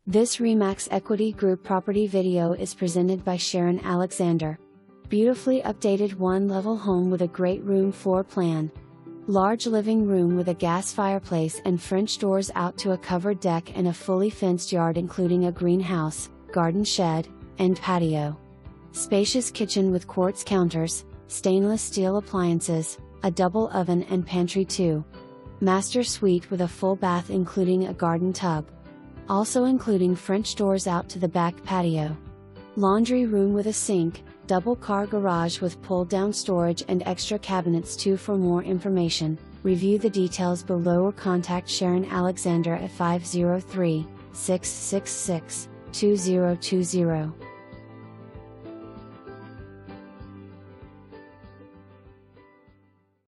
This Remax Equity Group property video is presented by Sharon Alexander. Beautifully updated one-level home with a great room floor plan. Large living room with a gas fireplace and French doors out to a covered deck and a fully fenced yard including a greenhouse, garden shed, and patio. Spacious kitchen with quartz counters, stainless steel appliances, a double oven and pantry too. Master suite with a full bath including a garden tub. Also including French doors out to the back patio. Laundry room with a sink, double car garage with pull-down storage and extra cabinets too. For more information, review the details below or contact Sharon Alexander at 503-666-2020.